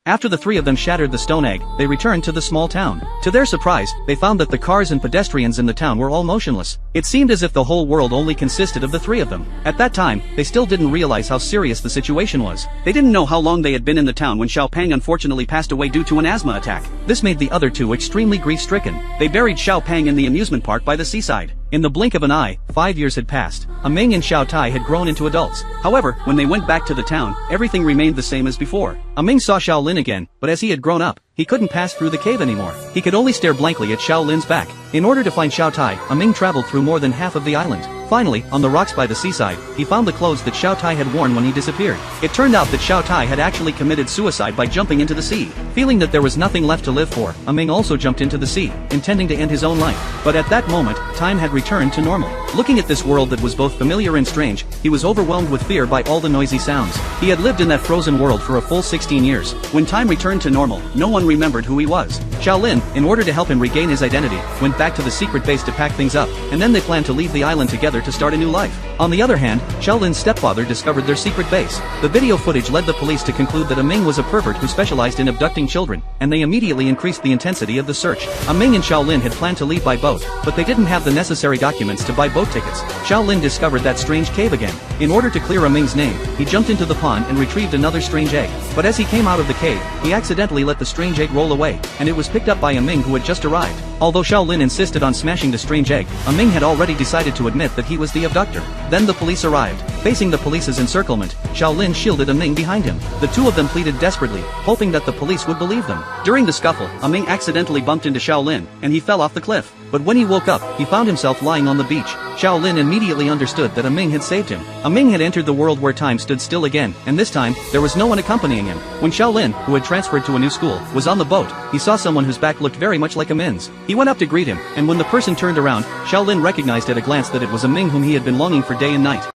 After the three of them shattered the stone egg, they returned to the small town. To their surprise, they found that the cars and pedestrians in the town were all motionless. It seemed as if the whole world only consisted of the three of them. At that time, they still didn't realize how serious the situation was. They didn't know how long they had been in the town when Xiao Pang unfortunately passed away due to an asthma attack. This made the other two extremely grief-stricken. They buried Xiao Pang in the amusement park by the seaside. In the blink of an eye, 5 years had passed. Ming and Xiao Tai had grown into adults. However, when they went back to the town, everything remained the same as before. Ming saw Xiao Lin again, but as he had grown up, he couldn't pass through the cave anymore. He could only stare blankly at Xiao Lin's back. In order to find Xiao Tai, Ming traveled through more than half of the island. Finally, on the rocks by the seaside, he found the clothes that Xiao Tai had worn when he disappeared. It turned out that Xiao Tai had actually committed suicide by jumping into the sea. Feeling that there was nothing left to live for, Ming also jumped into the sea, intending to end his own life. But at that moment, time had returned to normal. Looking at this world that was both familiar and strange, he was overwhelmed with fear by all the noisy sounds. He had lived in that frozen world for a full 16 years. When time returned to normal, no one remembered who he was. Xiao Lin, in order to help him regain his identity, went back to the secret base to pack things up, and then they planned to leave the island together to start a new life. On the other hand, Xiao Lin's stepfather discovered their secret base. The video footage led the police to conclude that Ming was a pervert who specialized in abducting children, and they immediately increased the intensity of the search. Ming and Xiao Lin had planned to leave by boat, but they didn't have the necessary documents to buy boat tickets. Xiao Lin discovered that strange cave again. In order to clear Ming's name, he jumped into the pond and retrieved another strange egg. But as he came out of the cave, he accidentally let the strange egg roll away, and it was picked up by Ming who had just arrived. Although Xiao Lin insisted on smashing the strange egg, Ming had already decided to admit that he was the abductor. Then the police arrived. Facing the police's encirclement, Xiao Lin shielded Ming behind him. The two of them pleaded desperately, hoping that the police would believe them. During the scuffle, Ming accidentally bumped into Xiao Lin, and he fell off the cliff. But when he woke up, he found himself lying on the beach. Xiao Lin immediately understood that Ming had saved him. Ming had entered the world where time stood still again, and this time, there was no one accompanying him. When Xiao Lin, who had transferred to a new school, was on the boat, he saw someone whose back looked very much like Ming's. He went up to greet him, and when the person turned around, Xiao Lin recognized at a glance that it was Ming whom he had been longing for day and night.